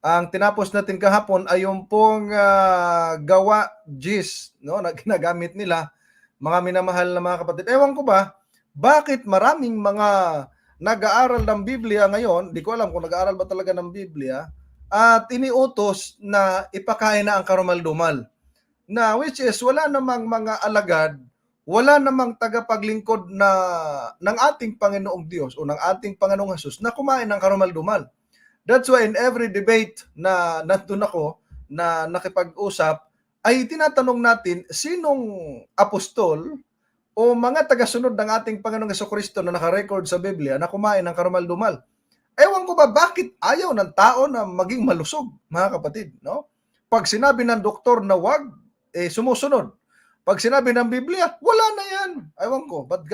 Ang tinapos natin kahapon ay yung pong gawa GIS, no, na ginagamit nila, mga minamahal na mga kapatid. Ewan ko ba, bakit maraming mga nag-aaral ng Biblia ngayon, di ko alam kung nag-aaral ba talaga ng Biblia, at iniutos na ipakain na ang karumal-dumal. Na which is wala namang mga alagad, wala namang tagapaglingkod na ng ating Panginoong Diyos o ng ating Panginoong Hesus na kumain ng karumal-dumal. That's why in every debate na nandun ako, na nakipag-usap, ay tinatanong natin, sinong apostol o mga tagasunod ng ating Panginoong Jesucristo na nakarecord sa Biblia na kumain ng karumal-dumal? Ewan ko ba bakit ayaw ng tao na maging malusog, mga kapatid, no? Pag sinabi ng doktor na wag, sumusunod. Pag sinabi ng Biblia, wala na yan. Ewan ko, ba't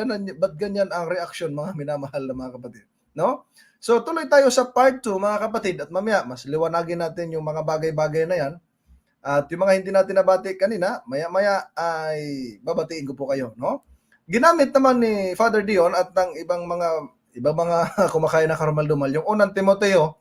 ganyan ang reaction, mga minamahal na mga kapatid, no? So tuloy tayo sa part 2, mga kapatid, at mamaya mas liwanagin natin yung mga bagay-bagay na yan. At yung mga hindi natin nabati kanina, maya-maya ay babatiin ko po kayo, no? Ginamit naman ni Father Dion at ng ibang mga kumakain na karumal-dumal yung unang Timoteo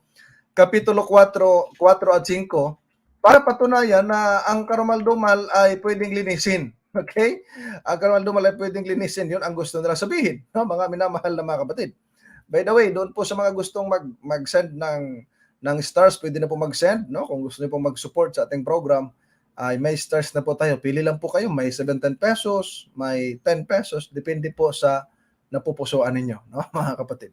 kapitulo 4 at 5 para patunayan na ang karumal-dumal ay pwedeng linisin. Okay? Ang karumal-dumal ay pwedeng linisin. Yun ang gusto nila sabihin, no? Mga minamahal na mga kapatid. By the way, doon po sa mga gustong mag-send ng stars, pwede na po mag-send, no? Kung gusto niyo po mag-support sa ating program, ay may stars na po tayo. Pili lang po kayo, may 17 pesos, may 10 pesos, depende po sa napupusuan ninyo, no, mga kapatid.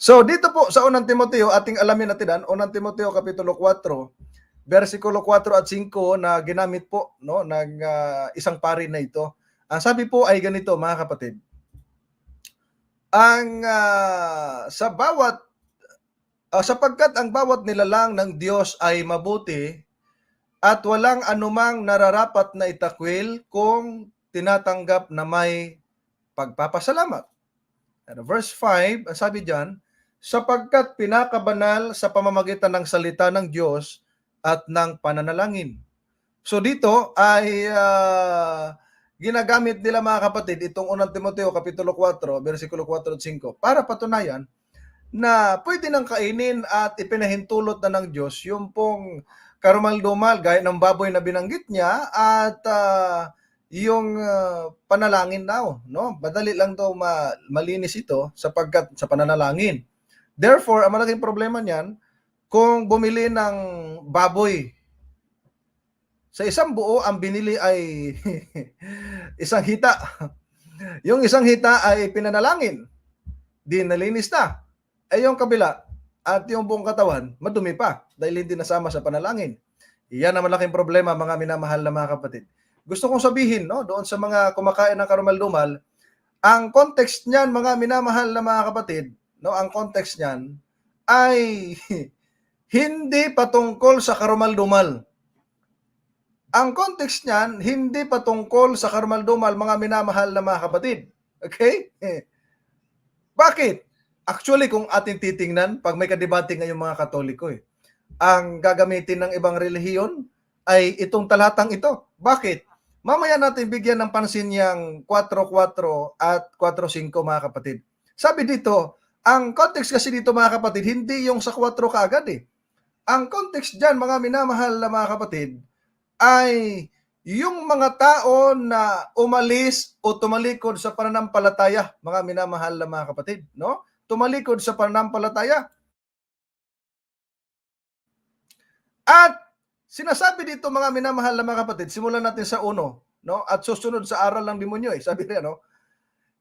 So dito po sa unang Timoteo, ating alamin natin unang Timoteo kapitulo 4, versikulo 4 at 5 na ginamit po, no, ng isang pari na ito. Ang sabi po ay ganito, mga kapatid. Ang sapagkat ang bawat nilalang ng Diyos ay mabuti at walang anumang nararapat na itakwil kung tinatanggap na may pagpapasalamat. Verse 5, ang sabi diyan, sapagkat pinakabanal sa pamamagitan ng salita ng Diyos at ng pananalangin. So dito ay ginagamit nila, mga kapatid, itong unang Timoteo kapitulo 4, versikulo 4 at 5 para patunayan na pwede nang kainin at ipinahintulot na ng Diyos yung pong karumal-dumal gaya ng baboy na binanggit niya at yung panalangin daw, no? Madali lang daw malinis ito sapagkat sa pananalangin. Therefore, ang malaking problema niyan, kung bumili ng baboy, sa isang buo, ang binili ay isang hita. Yung isang hita ay pinanalangin, di nalinis na. Yung kabila at yung buong katawan, madumi pa dahil hindi nasama sa panalangin. Iyan ang malaking problema, mga minamahal na mga kapatid. Gusto kong sabihin, no, doon sa mga kumakain ng karumal-dumal, ang context niyan, mga minamahal na mga kapatid, no, ang context niyan ay hindi patungkol sa karumal-dumal. Ang context niyan, hindi patungkol sa karumal-dumal, mga minamahal na mga kapatid. Okay? Bakit? Actually, kung ating titingnan, pag may kadebate ngayong mga Katoliko, ang gagamitin ng ibang relihiyon ay itong talatang ito. Bakit? Mamaya natin bigyan ng pansin yung 4:4 at 4:5, mga kapatid. Sabi dito, ang context kasi dito, mga kapatid, hindi yung sa 4 kaagad eh. Ang context dyan, mga minamahal na mga kapatid, ay yung mga tao na umalis o tumalikod sa pananampalataya, mga minamahal na mga kapatid, no? Tumalikod sa pananampalataya. At sinasabi dito, mga minamahal na mga kapatid, simulan natin sa 1, no? At susunod sa aral ng demonyo, sabi niya, no?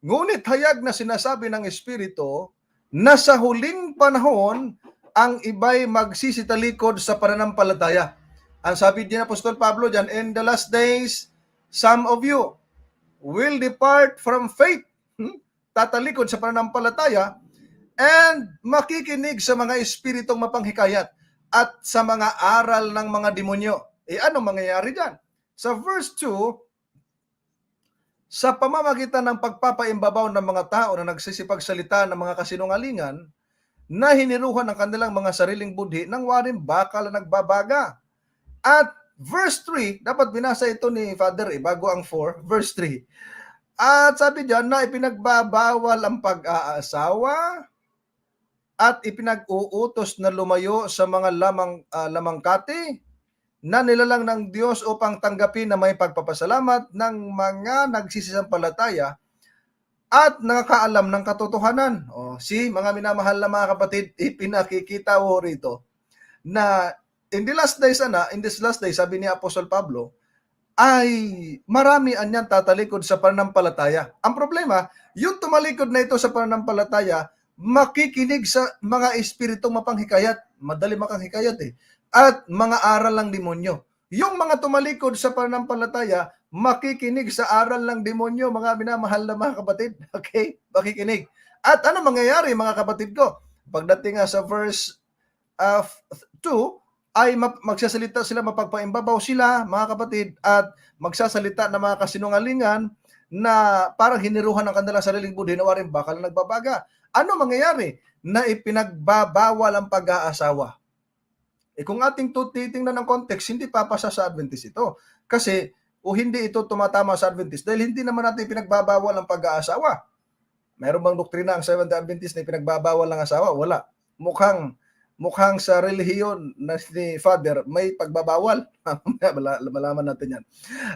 Ngunit hayag na sinasabi ng Espiritu na sa huling panahon ang iba'y magsisitalikod sa pananampalataya. Ang sabi din Apostol Pablo diyan, in the last days, some of you will depart from faith. Tatalikod sa pananampalataya and makikinig sa mga espiritong mapanghikayat at sa mga aral ng mga demonyo. Ano mangyayari diyan? Sa verse 2, sa pamamagitan ng pagpapaimbabaw ng mga tao na nagsisipagsalita ng mga kasinungalingan, na hiniruhan ng kanilang mga sariling budhi ng waring bakal na nagbabaga. At verse 3, dapat binasa ito ni Father bago ang 4, verse 3. At sabi diyan na ipinagbabawal ang pag-aasawa at ipinag-uutos na lumayo sa mga lamangkati na nilalang ng Diyos upang tanggapin na may pagpapasalamat ng mga nagsisisampalataya at nakakaalam ng katotohanan. Mga minamahal na mga kapatid, ipinakikita ho rito na in this last day, sabi ni Apostol Pablo, ay marami anyan tatalikod sa pananampalataya. Ang problema, yung tumalikod na ito sa pananampalataya, makikinig sa mga espiritong mapanghikayat, madali mapanghikayat at mga aral ng demonyo. Yung mga tumalikod sa pananampalataya, makikinig sa aral ng demonyo, mga minamahal na mga kapatid. Okay? Makikinig. At ano mangyayari, mga kapatid ko? Pagdating sa verse 2, ay magsasalita sila, mapagpaimbabaw sila, mga kapatid, at magsasalita ng mga kasinungalingan na parang hiniruhan ng kanilang sariling budhi na waring bakal na nagbabaga. Ano mangyayari? Na ipinagbabawal ang pag-aasawa. Kung ating titingnan ng context, hindi papasa sa Adventist ito. Kasi, hindi ito tumatama sa Adventist dahil hindi naman natin pinagbabawal ang pag-aasawa. Mayroon bang doktrina ang Seventh-day Adventist na pinagbabawal ang asawa? Wala. Mukhang sa relihiyon na ni Father, may pagbabawal. Malaman natin yan.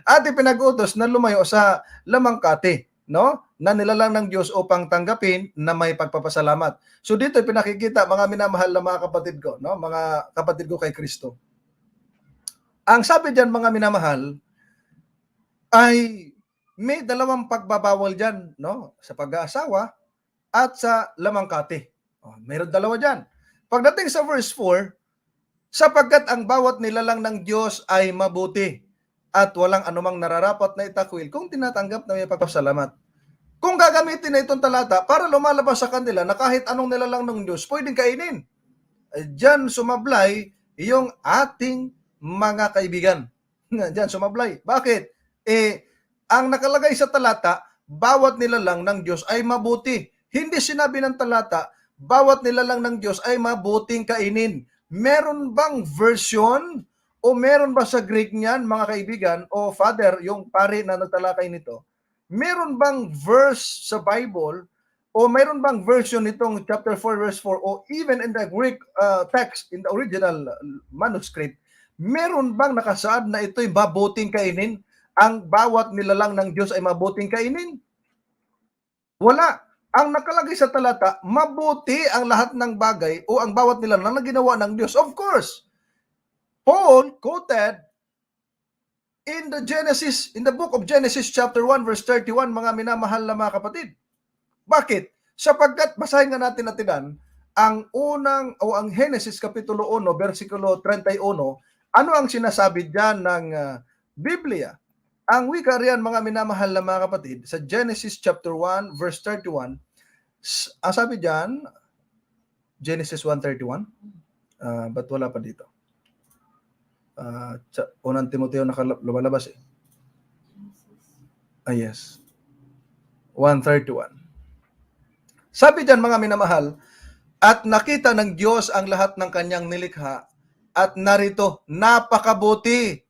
At ipinag-utos na lumayo sa lamangkati, no? Na nilalang ng Diyos upang tanggapin na may pagpapasalamat. So dito pinakikita, mga minamahal na mga kapatid ko, no? Mga kapatid ko kay Kristo. Ang sabi diyan, mga minamahal, ay may dalawang pagbabawal diyan, no? Sa pag-aasawa at sa lamangkati. Mayroon dalawa diyan. Pagdating sa verse 4, sapagkat ang bawat nilalang ng Diyos ay mabuti at walang anumang nararapat na itakwil kung tinatanggap na may pagpapasalamat. Kung gagamitin na itong talata para lumalabas sa kanila na kahit anong nilalang ng Diyos, pwedeng kainin. Diyan sumablay yung ating mga kaibigan. Diyan sumablay. Bakit? Ang nakalagay sa talata, bawat nilalang ng Diyos ay mabuti. Hindi sinabi ng talata, bawat nilalang ng Diyos ay mabuting kainin. Meron bang version o meron ba sa Greek niyan, mga kaibigan, o Father, yung pare na nagtalakay nito, meron bang verse sa Bible o meron bang version nitong chapter 4 verse 4 o even in the Greek text, in the original manuscript, meron bang nakasaad na ito'y mabuting kainin? Ang bawat nilalang ng Diyos ay mabuting kainin? Wala. Ang nakalagay sa talata, mabuti ang lahat ng bagay o ang bawat nilalang na ginawa ng Diyos. Of course, Paul quoted in the book of Genesis chapter 1 verse 31, mga minamahal na mga kapatid. Bakit? Sapagkat, basahin nga natin ang ang Genesis kapitulo 1, versikulo 31, ano ang sinasabi diyan ng Biblia? Ang wika riyan, mga minamahal na mga kapatid, sa Genesis chapter 1 verse 31, sabi diyan, Genesis 1:31, ba't wala pa dito? Unang Timoteo lumalabas yes. 1:31. Sabi diyan, mga minamahal, at nakita ng Diyos ang lahat ng kanyang nilikha, at narito, napakabuti,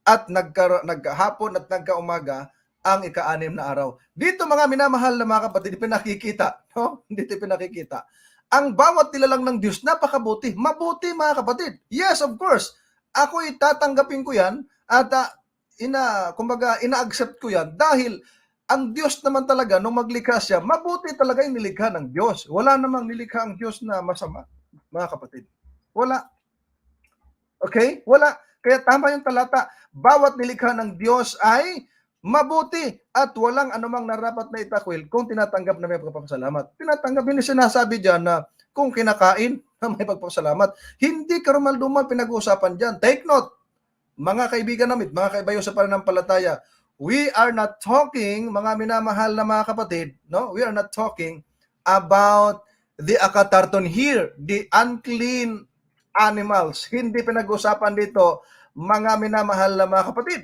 at nagkahapon at nagkaumaga ang ika-6 na araw. Dito, mga minamahal na mga kapatid, pinakikita, no? Dito pinakikita. Ang bawat nilalang ng Diyos, napakabuti. Mabuti, mga kapatid. Yes, of course. Ako'y tatanggapin ko yan at ina-accept ko yan dahil ang Diyos naman talaga, nung maglikha siya, mabuti talaga yung nilikha ng Diyos. Wala namang nilikha ang Diyos na masama, mga kapatid. Wala. Okay? Wala. Kaya tama yung talata, bawat nilikha ng Diyos ay mabuti at walang anumang narapat na itakwil kung tinatanggap na may pagpapasalamat. Tinatanggap, hindi sinasabi dyan na kung kinakain na may pagpapasalamat. Hindi karumal-dumal pinag-uusapan dyan. Take note, mga kaibigan namin, mga kaibayo sa pananampalataya, we are not talking, mga minamahal na mga kapatid, no? We are not talking about the akatarton here, the unclean animals. Hindi pinag-uusapan dito, mga minamahal na mga kapatid.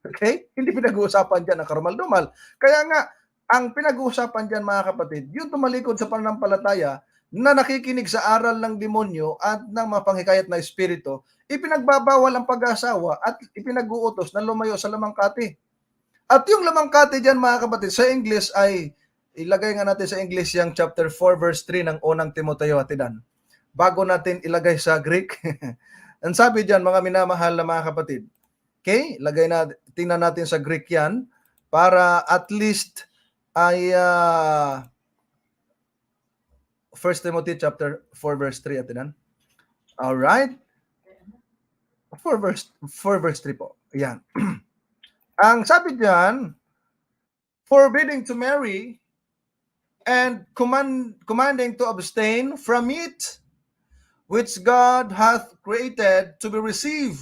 Okay? Hindi pinag-uusapan dyan ang karumal-dumal. Kaya nga, ang pinag-uusapan dyan, mga kapatid, yung tumalikod sa pananampalataya na nakikinig sa aral ng demonyo at ng mapanghikayat na espiritu, ipinagbabawal ang pag-asawa at ipinag-uutos na lumayo sa lamangkati. At yung lamangkati dyan, mga kapatid, sa English ay ilagay nga natin sa English yung chapter 4 verse 3 ng unang Timoteo, Atidan. Bago natin ilagay sa Greek. Ang sabi diyan, mga minamahal na mga kapatid. Okay? Tingnan natin sa Greek yan para at least ay 1 Timothy chapter 4 verse 3, Atidan. All right? 4 verse 3 po. Yan. Ang sabi diyan, forbidding to marry and commanding to abstain from it, which God hath created to be received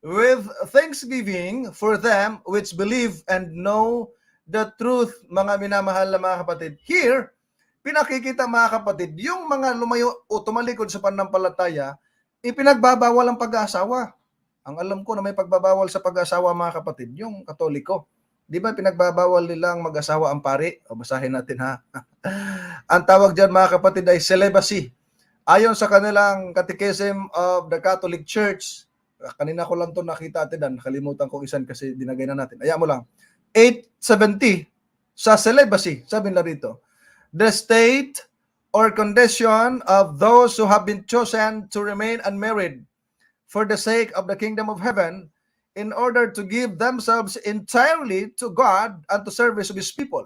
with thanksgiving for them which believe and know the truth. Mga minamahal na mga kapatid, here, pinakikita mga kapatid, yung mga lumayo o tumalikod sa pananampalataya, ipinagbabawal ang pag-aasawa. Ang alam ko na may pagbabawal sa pag-aasawa mga kapatid, yung Katoliko. Di ba pinagbabawal nilang mag-asawa ang pari? O basahin natin ha. Ang tawag dyan mga kapatid ay celibacy. Ayon sa kanilang Catechism of the Catholic Church, kanina ko lang ito nakita atin, nakalimutan ko isan kasi dinagay na natin. Ayaw mo lang. 870 sa celibacy, sabi na rito, the state or condition of those who have been chosen to remain unmarried for the sake of the kingdom of heaven, in order to give themselves entirely to God and to service of His people.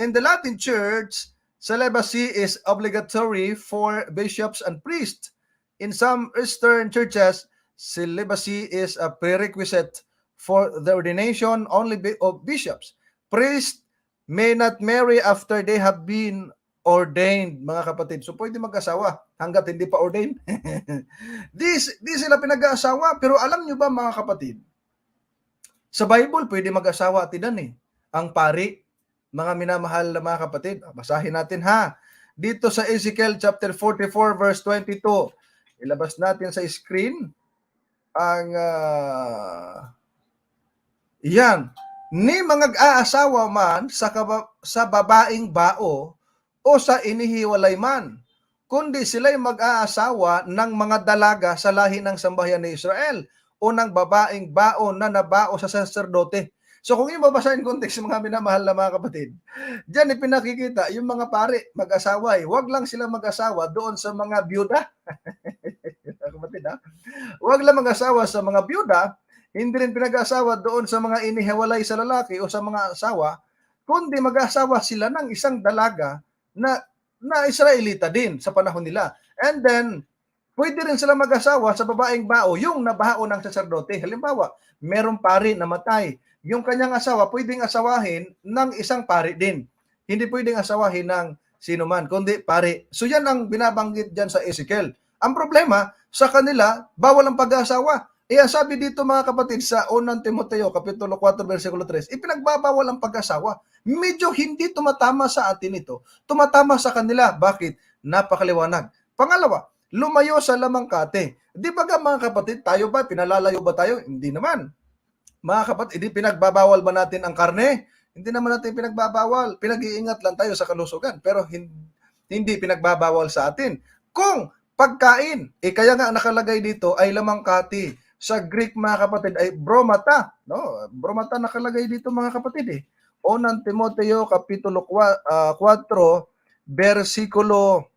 In the Latin Church, celibacy is obligatory for bishops and priests. In some Eastern churches, celibacy is a prerequisite for the ordination only of bishops. Priests may not marry after they have been ordained, mga kapatid. So, pwede mag-asawa hanggat hindi pa ordained. Di sila pinag-aasawa. Pero alam nyo ba, mga kapatid, sa Bible, pwede mag-asawa atidan eh. Ang pari, mga minamahal na mga kapatid. Basahin natin ha. Dito sa Ezekiel chapter 44 verse 22. Ilabas natin sa screen ang yan. Ni mga aasawa man sa babaeng bao o sa inihiwalay man, kundi sila'y mag-aasawa ng mga dalaga sa lahi ng sambahayan ni Israel o ng babaeng bao na nabao sa saserdote. So kung yung babasahin context, mga minamahal na mga kapatid, diyan ipinakikita yung mga pare mag-asawa Huwag lang sila mag-asawa doon sa mga byuda. Kapatid ha? Huwag lang mag-asawa sa mga byuda, hindi rin pinag-asawa doon sa mga inihiwalay sa lalaki o sa mga asawa, kundi mag-asawa sila ng isang dalaga na Israelita din sa panahon nila. And then, pwede rin sila mag-asawa sa babaeng bao, yung nabao ng saserdote. Halimbawa, merong pari na matay. Yung kanyang asawa, pwedeng asawahin ng isang pari din. Hindi pwedeng asawahin ng sino man, kundi pari. So yan ang binabanggit dyan sa Ezekiel. Ang problema, sa kanila, bawal ang pag-asawa. Sabi dito mga kapatid sa 1 Timoteo, Kapitulo 4, versikulo 3, ipinagbabawal ang pag-asawa. Medyo hindi tumatama sa atin ito. Tumatama sa kanila. Bakit? Napakaliwanag. Pangalawa, lumayo sa lamangkate. Di ba mga kapatid, tayo ba, pinalalayo ba tayo? Hindi naman. Mga kapatid, hindi pinagbabawal ba natin ang karne? Hindi naman natin pinagbabawal. Pinag-iingat lang tayo sa kalusugan. Pero hindi pinagbabawal sa atin. Kung pagkain, kaya nga nakalagay dito ay lamangkati. Sa Greek mga kapatid ay bromata. No? Bromata nakalagay dito mga kapatid 1 Timoteo Kapitulo 4, versikulo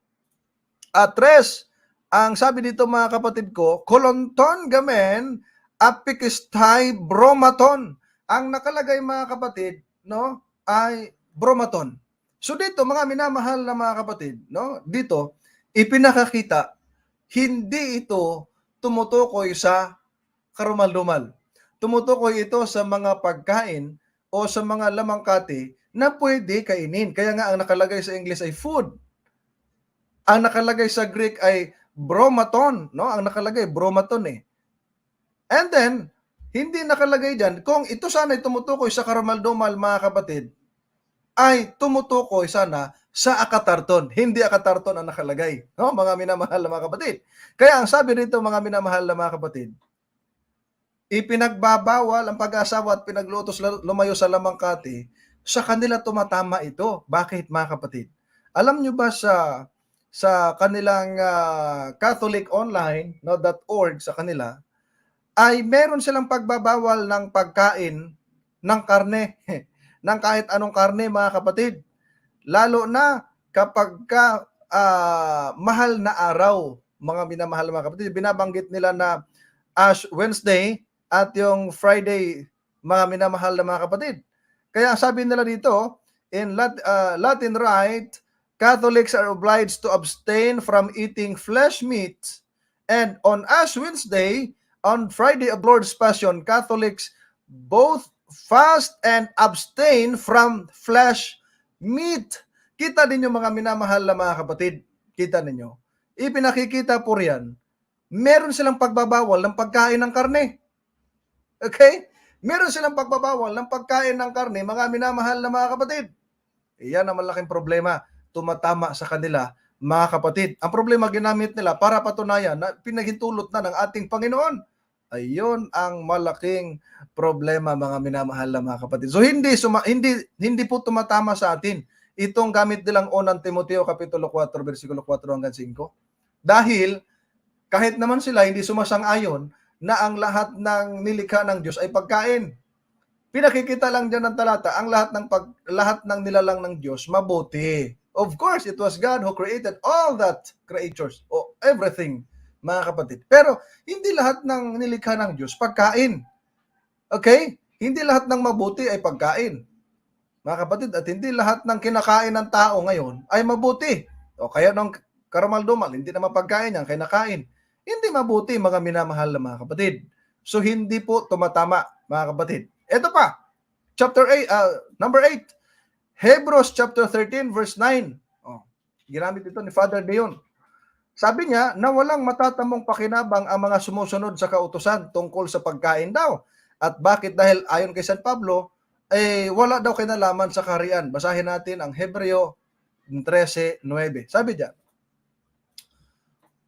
3. Ang sabi dito mga kapatid ko, kolonton gamen apikistai bromaton. Ang nakalagay mga kapatid, no, ay bromaton. So dito mga minamahal na mga kapatid, no, dito ipinakakita hindi ito tumutukoy sa karumal-dumal. Tumutukoy ito sa mga pagkain o sa mga lamangkati na pwede kainin. Kaya nga ang nakalagay sa English ay food. Ang nakalagay sa Greek ay bromaton, no? Ang nakalagay bromaton And then, hindi nakalagay diyan kung ito sana ay tumutukoy sa karumal-dumal mga kapatid, ay tumutukoy sana sa akatarton. Hindi akatarton ang nakalagay. No, mga minamahal na mga kapatid. Kaya ang sabi rito mga minamahal na mga kapatid, ipinagbabawal ang pag-asawa at pinaglutos lumayo sa lamangkati, sa kanila tumatama ito. Bakit mga kapatid? Alam nyo ba sa kanilang Catholic Online, no, .org sa kanila, ay meron silang pagbabawal ng pagkain ng karne, ng kahit anong karne mga kapatid. lalo na kapagka mahal na araw, mga minamahal na mga kapatid. Binabanggit nila na Ash Wednesday at yung Friday, mga minamahal na mga kapatid. Kaya sabi nila dito, in Latin Rite, Catholics are obliged to abstain from eating flesh meat. And on Ash Wednesday, on Friday of Lord's Passion, Catholics both fast and abstain from flesh meat. Kita ninyo mga minamahal na mga kapatid, kita ninyo. Ipinakikita po riyan, meron silang pagbabawal ng pagkain ng karne. Okay? Meron silang pagbabawal ng pagkain ng karne, mga minamahal na mga kapatid. Iyan ang malaking problema, tumatama sa kanila, mga kapatid. Ang problema ginamit nila para patunayan na pinaghintulot na ng ating Panginoon. Ayun ang malaking problema, mga minamahal na mga kapatid. So hindi po tumatama sa atin itong gamit nilang unang Timoteo kapitulo 4 bersikulo 4 hanggang 5. Dahil kahit naman sila hindi sumasang-ayon na ang lahat ng nilikha ng Diyos ay pagkain. Pinakikita lang diyan ng talata, ang lahat ng nilalang ng Diyos mabuti. Of course, it was God who created all that creatures, or everything, mga kapatid. Pero hindi lahat ng nilikha ng Diyos pagkain. Okay? Hindi lahat ng mabuti ay pagkain, mga kapatid, at hindi lahat ng kinakain ng tao ngayon ay mabuti. O kaya nung karumaldumal, hindi naman pagkain yan, kinakain. Hindi mabuti, mga minamahal na mga kapatid. So hindi po tumatama, mga kapatid. Ito pa, number 8, Hebrews chapter 13 verse 9. Oh, ginamit ito ni Father Deon. Sabi niya na walang matatamong pakinabang ang mga sumusunod sa kautusan tungkol sa pagkain daw. At bakit? Dahil ayon kay San Pablo, wala daw kinalaman sa kaharian. Basahin natin ang Hebreo 13:9. Sabi diyan,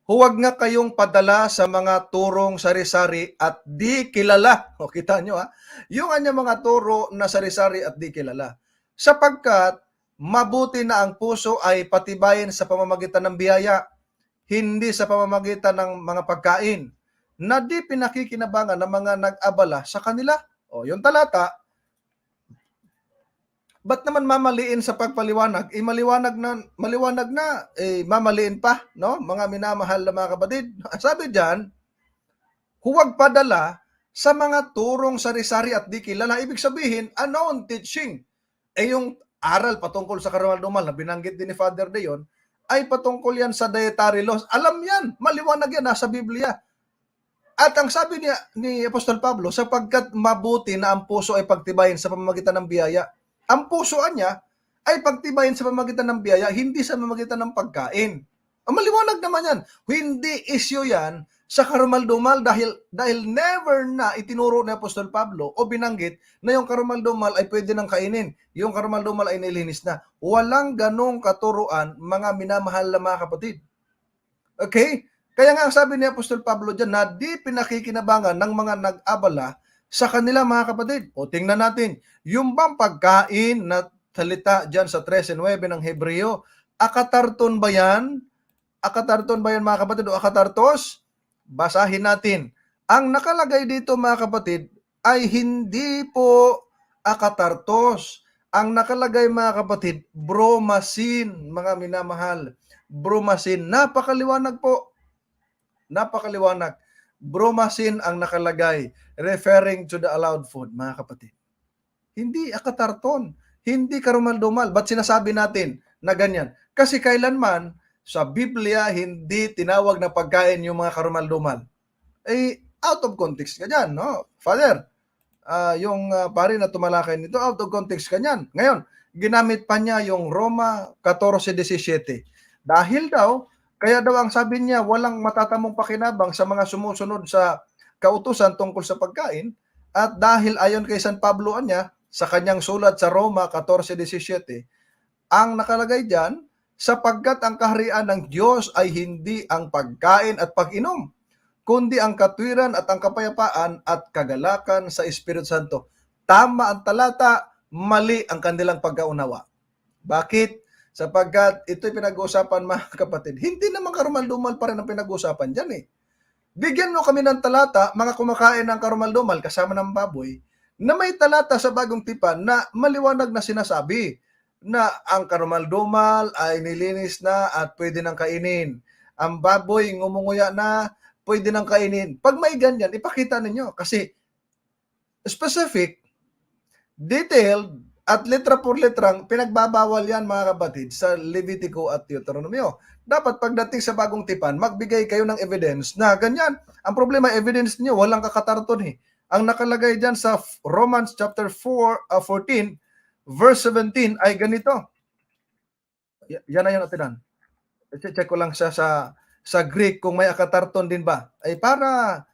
huwag nga kayong padala sa mga turong sari-sari at di kilala. O kita nyo yung kanyang mga turo na sari-sari at di kilala. Sapagkat mabuti na ang puso ay patibayin sa pamamagitan ng biyaya, hindi sa pamamagitan ng mga pagkain, na di pinakikinabangan ng mga nag-abala sa kanila. O yung talata, ba't naman mamaliin sa pagpaliwanag? Maliwanag na, mamaliin pa, no? Mga minamahal na mga kapatid. Sabi diyan, huwag padala sa mga turong sari-sari at di kilala. Ibig sabihin, unknown teaching. Yung aral patungkol sa karumal-dumal na binanggit din ni Father Deon, ay patungkol yan sa dietary laws. Alam yan, maliwanag yan, nasa Biblia. At ang sabi ni Apostol Pablo, sapagkat mabuti na ang puso ay pagtibayin sa pamamagitan ng biyaya. Ang pusoan niya ay pagtibayin sa pamamagitan ng biyaya, hindi sa pamamagitan ng pagkain. Ang maliwanag naman yan. Hindi issue yan sa karumal-dumal dahil never na itinuro ni Apostol Pablo o binanggit na yung karumal-dumal ay pwede nang kainin. Yung karumal-dumal ay nilinis na. Walang ganong katuruan, mga minamahal na mga kapatid. Okay? Kaya nga sabi ni Apostol Pablo dyan na di pinakikinabangan ng mga nag-abala sa kanila, mga kapatid. O tingnan natin, yung bang pagkain na salita dyan sa 13:9 ng Hebreo, akatarton ba yan? Akatarton ba yan, mga kapatid, o akatartos? Basahin natin. Ang nakalagay dito, mga kapatid, ay hindi po akatartos. Ang nakalagay, mga kapatid, bromasin, mga minamahal. Bromasin, napakaliwanag po. Napakaliwanag. Bromasin ang nakalagay, referring to the allowed food, mga kapatid. Hindi akatarton, hindi karumal-dumal. Ba't sinasabi natin na ganyan? Kasi kailanman sa Biblia hindi tinawag na pagkain yung mga karumal-dumal. Out of context ka dyan, no? Father, yung pare na tumalakay nito, out of context ka dyan. Ngayon, ginamit pa niya yung Roma 14:17. Dahil daw, kaya daw ang sabi niya, walang matatamong pakinabang sa mga sumusunod sa kautusan tungkol sa pagkain. At dahil ayon kay San Pablo niya, sa kanyang sulat sa Roma 14:17, ang nakalagay diyan, sapagkat ang kaharian ng Diyos ay hindi ang pagkain at pag-inom, kundi ang katwiran at ang kapayapaan at kagalakan sa Espiritu Santo. Tama ang talata, mali ang kanilang pagkaunawa. Bakit? Sapagkat ito'y pinag-uusapan, mga kapatid. Hindi naman karumal-dumal pa rin ang pinag-uusapan dyan eh. Bigyan mo kami ng talata, mga kumakain ng karumal-dumal kasama ng baboy, na may talata sa Bagong Tipan na maliwanag na sinasabi na ang karumal-dumal ay nilinis na at pwede nang kainin. Ang baboy ngumunguya na, pwede nang kainin. Pag may ganyan, ipakita ninyo kasi specific, detailed, at letra por letrang pinagbabawal yan mga kapatid sa Levitico at Deuteronomio. Dapat pagdating sa bagong tipan, magbigay kayo ng evidence na ganyan. Ang problema, evidence niyo walang kakatarton eh. Ang nakalagay dyan sa Romans chapter 14, verse 17 ay ganito. Yan na yun natin. Check ko lang siya sa Greek kung may akatarton din ba. Ay para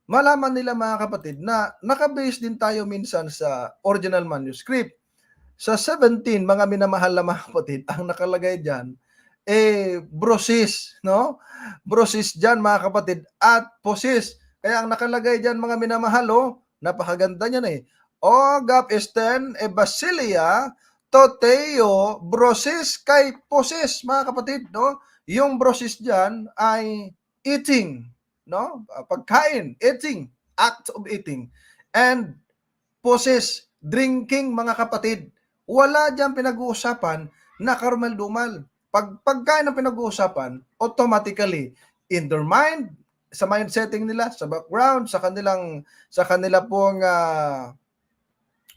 malaman nila mga kapatid na nakabase din tayo minsan sa original manuscript. Sa 17, mga minamahal na mga kapatid, ang nakalagay dyan, brosis, no? Brosis dyan mga kapatid, at posis. Kaya ang nakalagay dyan mga minamahal, napakaganda niyan eh. O gap esten e basilia toteo brosis kay posis mga kapatid, no? Yung brosis dyan ay eating, no? Pagkain, eating, act of eating. And posis, drinking mga kapatid. Wala dyan pinag-uusapan na karumal-dumal. Pagkain ang pinag-uusapan, automatically, in their mind, sa mind setting nila, sa background, sa kanila pong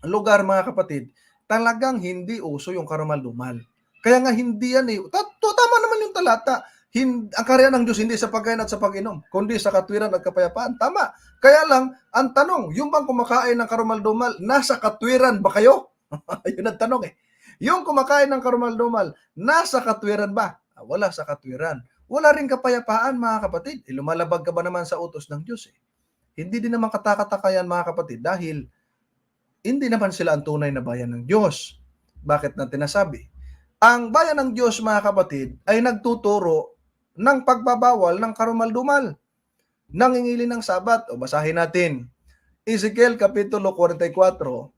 lugar mga kapatid, talagang hindi uso yung karumal-dumal. Kaya nga hindi yan eh. Tama naman yung talata. Ang karya ng Diyos hindi sa pagkain at sa pag-inom, kundi sa katwiran at kapayapaan. Tama. Kaya lang, ang tanong, yung bang kumakain ng karumal-dumal, nasa katwiran ba kayo? Yun ang tanong eh. Yung kumakain ng karumal-dumal, nasa katwiran ba? Wala sa katwiran. Wala rin kapayapaan mga kapatid. Lumalabag ka ba naman sa utos ng Diyos eh? Hindi din naman katakataka yan mga kapatid dahil hindi naman sila ang tunay na bayan ng Diyos. Bakit natin nasabi? Ang bayan ng Diyos mga kapatid ay nagtuturo ng pagbabawal ng karumal-dumal. Nangingili ng sabat. O basahin natin. Ezekiel Kapitulo 44,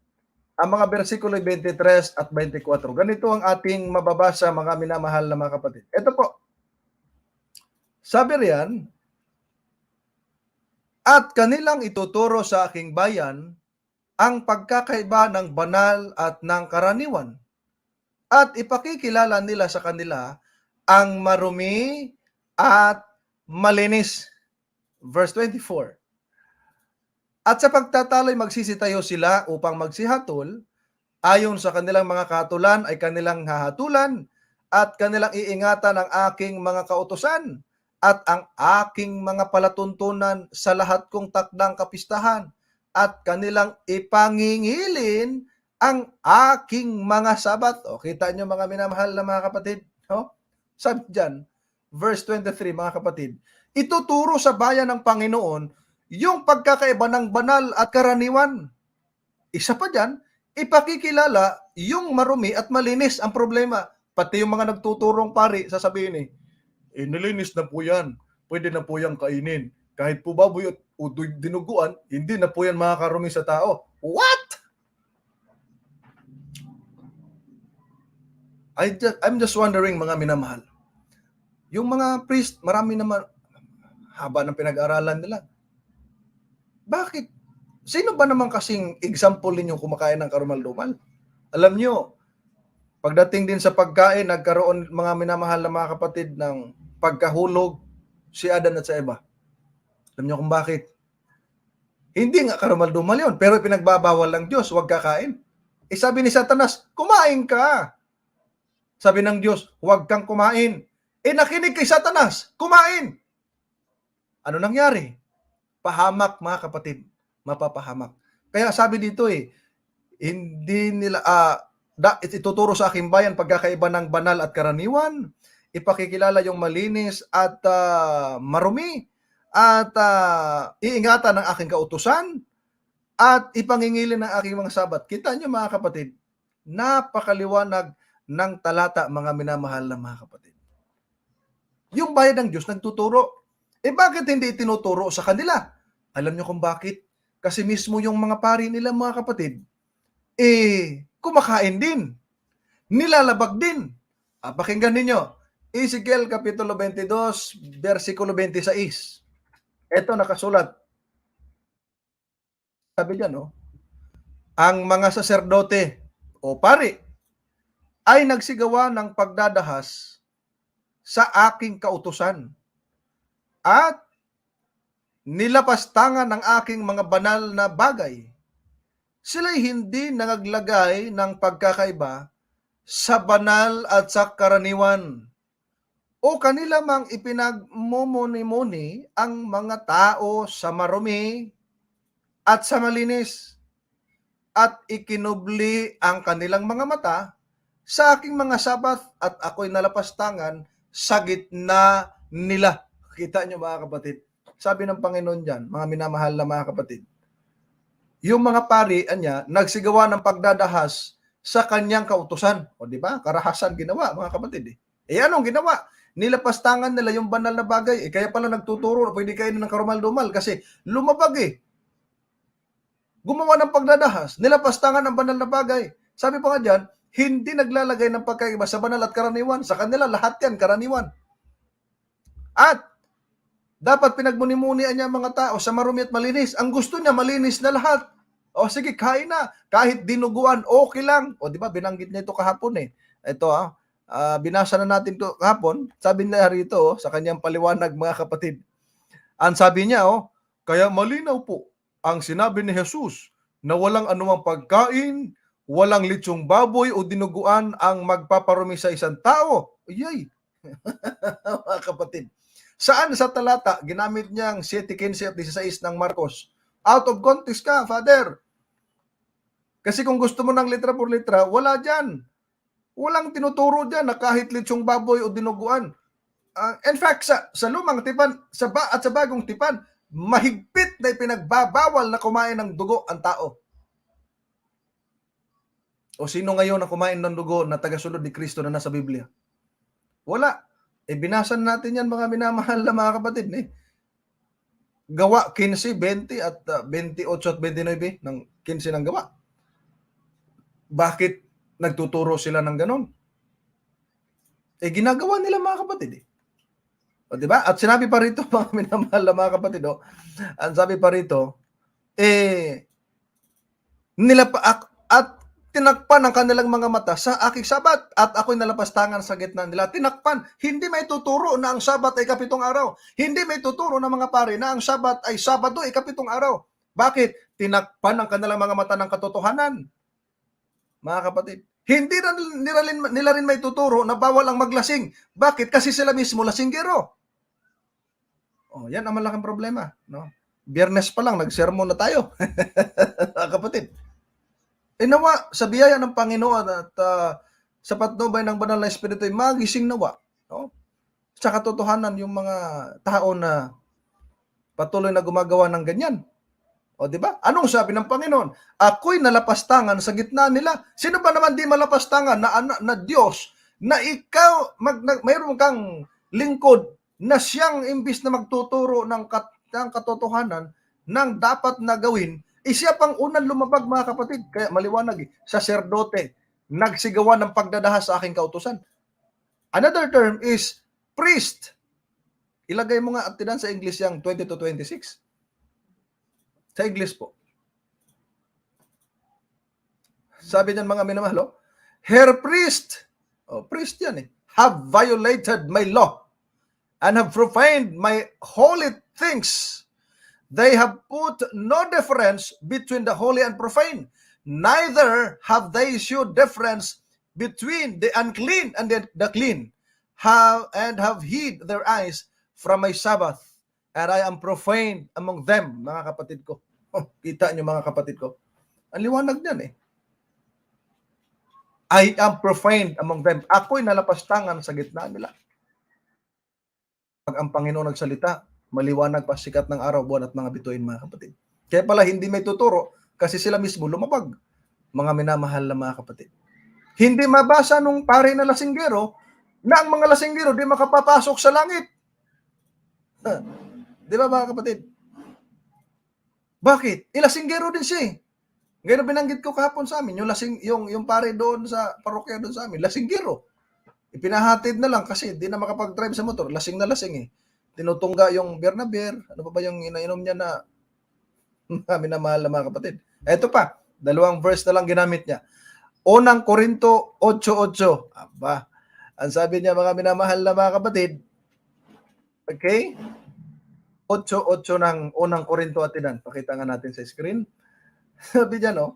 ang mga versikulo 23 at 24. Ganito ang ating mababasa mga minamahal na mga kapatid. Ito po. Sabi riyan, at kanilang ituturo sa aking bayan ang pagkakaiba ng banal at ng karaniwan. At ipakikilala nila sa kanila ang marumi at malinis. Verse 24. At sa pagtataloy magsisitayo sila upang magsihatol, ayon sa kanilang mga kahatulan ay kanilang hahatulan, at kanilang iingatan ang aking mga kautusan, at ang aking mga palatuntunan sa lahat kong takdang kapistahan, at kanilang ipangingilin ang aking mga sabat. O, kita nyo mga minamahal na mga kapatid, no? Sabi dyan, verse 23 mga kapatid, ituturo sa bayan ng Panginoon yung pagkakaiba ng banal at karaniwan. Isa pa dyan, ipakikilala yung marumi at malinis. Ang problema, pati yung mga nagtuturong pari, sasabihin nilinis na po yan. Pwede na po yan kainin. Kahit po baboy o dinuguan, hindi na po yan makakarumi sa tao. What? I'm just wondering mga minamahal. Yung mga priest, marami naman, haba ng pinag-aralan nila. Bakit? Sino ba naman kasing example ninyo kumakain ng karumal-dumal? Alam nyo, pagdating din sa pagkain, nagkaroon mga minamahal na mga kapatid ng pagkahulog si Adan at sa Eva. Alam nyo kung bakit? Hindi nga karumal-dumal yun, pero pinagbabawal ng Diyos, huwag kakain. Sabi ni Satanas, kumain ka. Sabi ng Diyos, huwag kang kumain. Nakinig kay Satanas, kumain. Ano nangyari? Pahamak mga kapatid, mapapahamak. Kaya sabi dito hindi nila, ituturo sa aking bayan pagkakaiba ng banal at karaniwan, ipakikilala yung malinis at marumi, at iingatan ng aking kautusan, at ipangingilin ng aking mga sabat. Kita nyo mga kapatid, napakaliwanag ng talata mga minamahal na mga kapatid. Yung bayan ng Diyos nagtuturo. Bakit hindi itinuturo sa kanila? Alam nyo kung bakit? Kasi mismo yung mga pari nila mga kapatid, kumakain din. Nilalabag din. Pakinggan ninyo. Ezekiel Kapitulo 22, versikulo 26. Ito nakasulat. Sabi dyan, ang mga saserdote o pari ay nagsigawa ng pagdadahas sa aking kautusan at nilapastangan ng aking mga banal na bagay. Sila'y hindi nangaglagay ng pagkakaiba sa banal at sa karaniwan. O kanila mang ipinagmumuni-muni ang mga tao sa marumi at sa malinis, at ikinubli ang kanilang mga mata sa aking mga sabat at ako'y nalapastangan sa gitna nila. Kita nyo mga kapatid, sabi ng Panginoon dyan, mga minamahal na mga kapatid, yung mga pari niya nagsigawa ng pagdadahas sa kanyang kautusan. O di ba? Karahasan ginawa mga kapatid. Eh anong ginawa? Nilapastangan nila yung banal na bagay. Kaya pala nagtuturo, pwede kainin ng karumal-dumal kasi lumabag Gumawa ng pagdadahas, nilapastangan ang banal na bagay. Sabi pa nga dyan, hindi naglalagay ng pagkaiba sa banal at karaniwan. Sa kanila, lahat yan, karaniwan. At dapat pinagmuni-munian niya ang mga tao sa marumi at malinis. Ang gusto niya, malinis na lahat. O sige, kain na. Kahit dinuguan, okay lang. O di ba, binanggit niya ito kahapon Ito binasa na natin ito kahapon. Sabi niya rito sa kanyang paliwanag mga kapatid. Ang sabi niya, kaya malinaw po ang sinabi ni Jesus na walang anumang pagkain, walang litsong baboy o dinuguan ang magpaparumi sa isang tao. Yay! Mga kapatid. Saan sa talata, ginamit niyang 7:15 at 16 ng Marcos? Out of context ka, Father. Kasi kung gusto mo ng litra por litra, wala dyan. Walang tinuturo dyan na kahit litsong baboy o dinuguan. In fact, sa lumang tipan, sa bagong tipan, mahigpit na ipinagbabawal na kumain ng dugo ang tao. O sino ngayon na kumain ng dugo na tagasunod ni Kristo na nasa Biblia? Wala. Binasan natin yan mga minamahal na mga kapatid. Gawa 15, 20 at 28 at 29 ng 15 ng gawa. Bakit nagtuturo sila ng ganon? Ginagawa nila mga kapatid. O diba? At sinabi pa rito mga minamahal na mga kapatid, ang sabi pa rito, at tinakpan ang kanilang mga mata sa aking sabat at ako'y nalapastangan sa gitna nila. Tinakpan. Hindi may tuturo na ang sabat ay 7 araw. Hindi may tuturo ng mga pari na ang sabat ay Sabado ay 7 araw. Bakit? Tinakpan ang kanilang mga mata ng katotohanan. Mga kapatid. Hindi nila rin may tuturo na bawal ang maglasing. Bakit? Kasi sila mismo lasinggero. Yan ang malaking problema. No? Biyernes pa lang, nagsermon na tayo. Mga kapatid. Nawa sa biyaya ng Panginoon at sa patnubay ng banal na Espiritu ay magising nawa. No? Sa katotohanan yung mga tao na patuloy na gumagawa ng ganyan. O di ba? Anong sabi ng Panginoon? Ako'y nalapastangan sa gitna nila. Sino ba naman di malapastangan na Diyos na ikaw mayroon kang lingkod na siyang imbis na magtuturo ng katotohanan ng dapat na gawin, siya pang unang lumabag mga kapatid. Kaya maliwanag saserdote, nagsigawa ng pagdadahas sa aking kautusan. Another term is priest. Ilagay mo nga at tinan sa English yung 20 to 26. Sa English po. Sabi niyan mga minamahal, her priest, priest yan have violated my law and have profaned my holy things. They have put no difference between the holy and profane. Neither have they showed difference between the unclean and the clean. And have hid their eyes from my Sabbath. And I am profane among them, mga kapatid ko. Kita niyo mga kapatid ko. Ang liwanag niyan I am profane among them. Ako'y nalapastangan sa gitna nila. Pag ang Panginoon nagsalita, maliwanag pa sikat ng araw, buwan at mga bituin mga kapatid. Kaya pala hindi may tuturo kasi sila mismo lumabag. Mga minamahal na mga kapatid. Hindi mabasa nung pare na lasinggero na ang mga lasinggero di makapapasok sa langit. Di ba mga kapatid? Bakit? Lasinggero din siya Ngayon binanggit ko kahapon sa amin, yung pare doon sa parokya doon sa amin, lasinggero. Ipinahatid na lang kasi di na makapag-drive sa motor, lasing na lasing Tinutungga yung beer na beer. Ano pa ba yung inainom niya na minamahal na mga kapatid? Ito pa, 2 verse na lang ginamit niya. Unang Korinto 8:8. Aba, ang sabi niya mga minamahal na mga kapatid, okay? 8:8 ng unang Korinto atinan. Pakita nga natin sa screen. Sabi niya, no?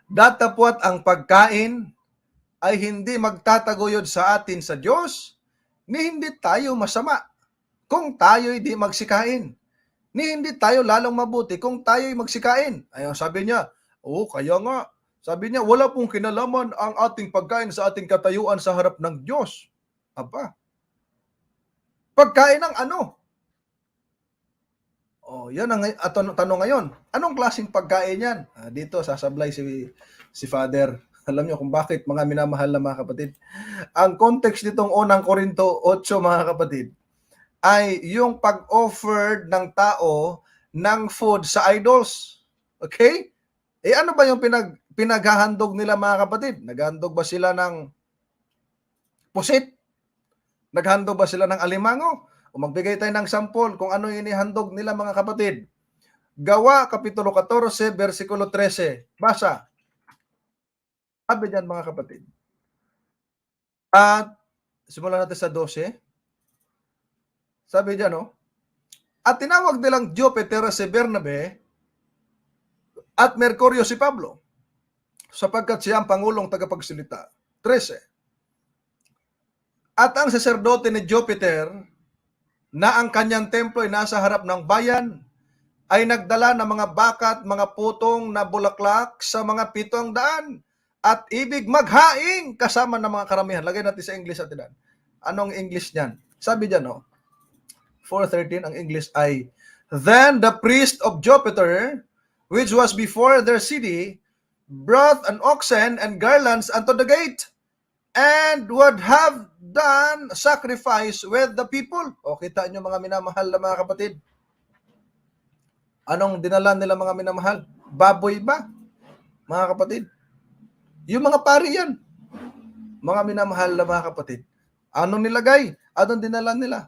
Datapwat ang pagkain ay hindi magtataguyod sa atin sa Diyos, ni hindi tayo masama kung tayo'y di magsikain. Ni hindi tayo lalong mabuti kung tayo'y magsikain. Ayun, sabi niya, kaya nga. Sabi niya, wala pong kinalaman ang ating pagkain sa ating katayuan sa harap ng Diyos. Aba, pagkain ng ano? Yan ang tanong ngayon. Anong klaseng pagkain yan? Dito, sasablay si Father. Alam niyo kung bakit, mga minamahal na mga kapatid. Ang context nitong unang Korinto 8, mga kapatid, ay yung pag-offer ng tao ng food sa idols. Okay? Ano ba yung pinaghahandog nila, mga kapatid? Naghandog ba sila ng pusit? Naghandog ba sila ng alimango? O magbigay tayo ng sample kung ano yung inihandog nila, mga kapatid. Gawa, Kapitulo 14, versikulo 13. Basa. Sabi diyan, mga kapatid. At simulan natin sa 12. Sabi diyan, no? At tinawag nilang Jupiter si Bernabe at Mercurio si Pablo, sapagkat siya ang pangulong tagapagsalita. 13. At ang saserdote ni Jupiter, na ang kanyang templo ay nasa harap ng bayan, ay nagdala ng mga baka at mga putong na bulaklak sa mga 700 at ibig maghaing kasama ng mga karamihan. Lagay natin sa English at ilan. Anong English niyan? Sabi diyan, no? 4:13, ang English ay, Then the priest of Jupiter, which was before their city, brought an oxen and garlands unto the gate, and would have done sacrifice with the people. Kita nyo, mga minamahal na mga kapatid. Anong dinala nila, mga minamahal? Baboy ba? Mga kapatid. Yung mga pari yan. Mga minamahal na mga kapatid. Anong nilagay? Anong dinala nila?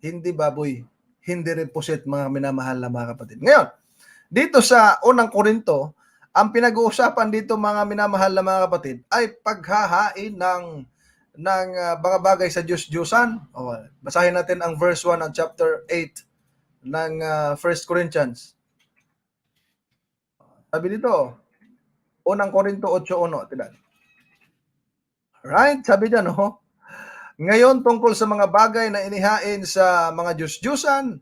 Hindi baboy. Hindi rin pusit, mga minamahal na mga kapatid. Ngayon, dito sa unang Korinto, ang pinag-uusapan dito, mga minamahal na mga kapatid, ay paghahain ng mga bagay sa Diyos-Diyosan. Basahin natin ang verse 1 ng chapter 8 ng 1 Corinthians. Sabi dito, unang Korinto 8:1. Tignan. Right? Sabi diyan, no? Ngayon, tungkol sa mga bagay na inihain sa mga Diyos-Diyosan,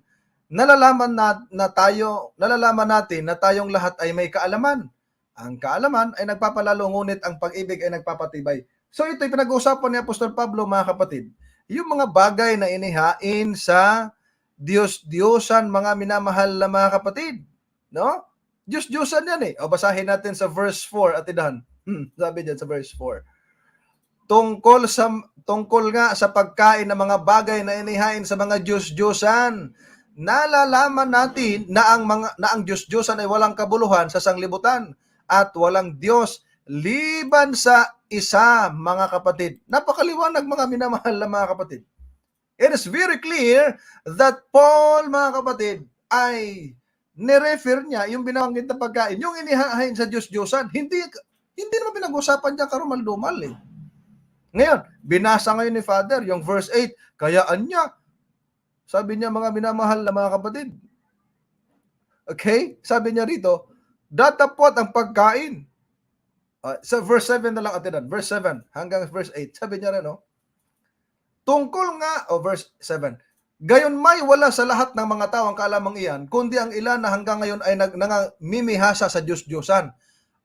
nalalaman natin na tayong lahat ay may kaalaman. Ang kaalaman ay nagpapalalo, ngunit ang pag-ibig ay nagpapatibay. So ito'y pinag-uusapan ni Apostol Pablo, mga kapatid. Yung mga bagay na inihain sa Diyos-Diyosan, mga minamahal na mga kapatid. No? Diyos-Diyosan yan eh. Basahin natin sa verse 4 at idahan. Sabi dyan sa verse 4. Tungkol nga sa pagkain ng mga bagay na inihain sa mga Diyos-Diyosan, nalalaman natin na ang Diyos-Diyosan ay walang kabuluhan sa sanglibutan at walang Diyos liban sa isa, mga kapatid. Napakaliwanag, mga minamahal na mga kapatid. It is very clear that Paul, mga kapatid, ay nirefer niya yung binabanggit na pagkain, yung inihain sa Diyos-Diyosan. Hindi naman pinag-usapan niya karumal-dumal eh. Ngayon, binasa ngayon ni Father yung verse 8, kayaan niya. Sabi niya, mga minamahal na mga kapatid. Okay? Sabi niya rito, datapwat ang pagkain. Sa verse 7 na lang atinan. Verse 7 hanggang verse 8. Sabi niya rin, no? Tungkol nga, verse 7, gayon may wala sa lahat ng mga tao ang kaalamang iyan, kundi ang ilan na hanggang ngayon ay nangmimihasa sa Diyos-Diyosan,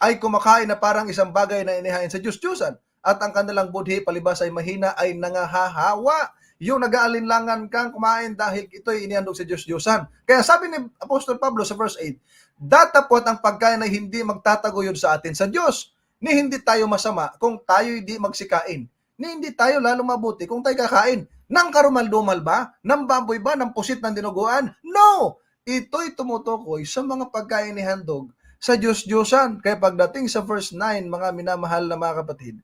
ay kumakain na parang isang bagay na inihain sa Diyos-Diyosan, at ang kanilang budhi palibas ay mahina ay nangahahawa. Yung nag-aalinlangan kang kumain dahil ito'y inihandog sa Diyos-Diyosan. Kaya sabi ni Apostol Pablo sa verse 8, datapwat ang pagkain ay hindi magtataguyod sa atin sa Diyos, ni hindi tayo masama kung tayo'y di magsikain, ni hindi tayo lalo mabuti kung tayo kakain. Nang karumal-dumal ba? Nang baboy ba? Nang pusit ng dinuguan? No! Ito'y tumutukoy sa mga pagkain ni handog sa Diyos-Diyosan. Kaya pagdating sa verse 9, mga minamahal na mga kapatid,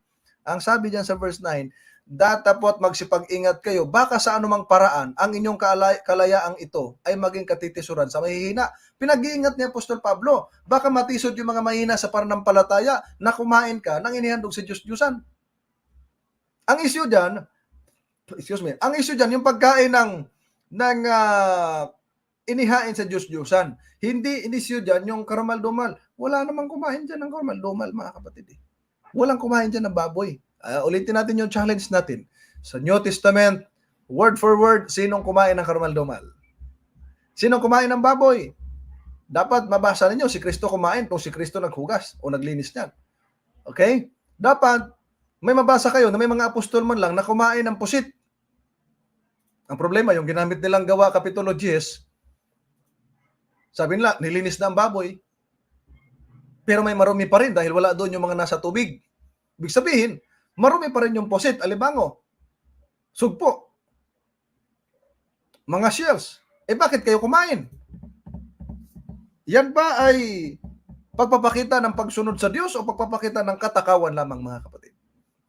ang sabi diyan sa verse 9, Datapot magsipag-ingat kayo, baka sa anumang paraan ang inyong kalayaang ito ay maging katitisuran sa mahihina. Pinag-iingat ni Apostol Pablo, baka matisod yung mga mahina sa pananampalataya na kumain ka nang inihandog sa Diyos-Diyusan. Ang issue dyan, ang issue dyan, yung pagkain ng inihain sa Diyos-Diyusan. Hindi issue dyan yung karumal-dumal. Wala namang kumain dyan ng karumal-dumal, mga kapatid. Walang kumain dyan ng baboy. Ulitin natin yung challenge natin. Sa New Testament, word for word, sinong kumain ng karumal-dumal? Sinong kumain ng baboy? Dapat mabasa ninyo, si Kristo kumain kung si Kristo naghugas o naglinis niyan. Okay? Dapat may mabasa kayo na may mga apostol man lang na kumain ng pusit. Ang problema, yung ginamit nilang Gawa Kapitulo 10, sabi nila, nilinis na ang baboy, pero may marumi pa rin dahil wala doon yung mga nasa tubig. Ibig sabihin, marumi pa rin yung pusit, alimango, sugpo, mga shells. Bakit kayo kumain? Yan ba ay pagpapakita ng pagsunod sa Diyos o pagpapakita ng katakawan lamang, mga kapatid?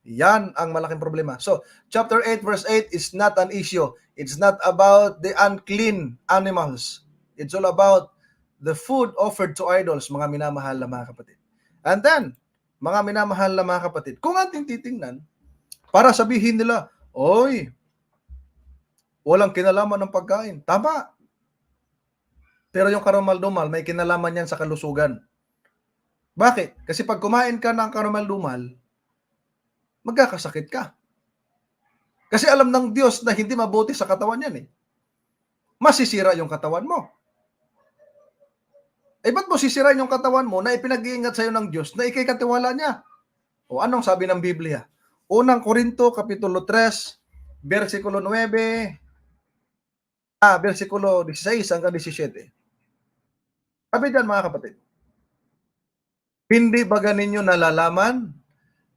Yan ang malaking problema. So, chapter 8 verse 8 is not an issue. It's not about the unclean animals. It's all about the food offered to idols, mga minamahal na mga kapatid. And then, mga minamahal na mga kapatid, kung ating titingnan, para sabihin nila, oy, walang kinalaman ng pagkain. Tama. Pero yung karumal-dumal, may kinalaman yan sa kalusugan. Bakit? Kasi pag kumain ka ng karumal-dumal, magkakasakit ka. Kasi alam ng Diyos na hindi mabuti sa katawan yan eh. Masisira yung katawan mo. Ba't mo sisirain yung katawan mo na ipinag-iingat sa'yo ng Diyos na ikay-katiwala niya? O anong sabi ng Biblia? Unang Korinto, Kapitulo 3, versikulo 9, versikulo 16 hanggang 17. Sabi dyan, mga kapatid, hindi ba ganinyo nalalaman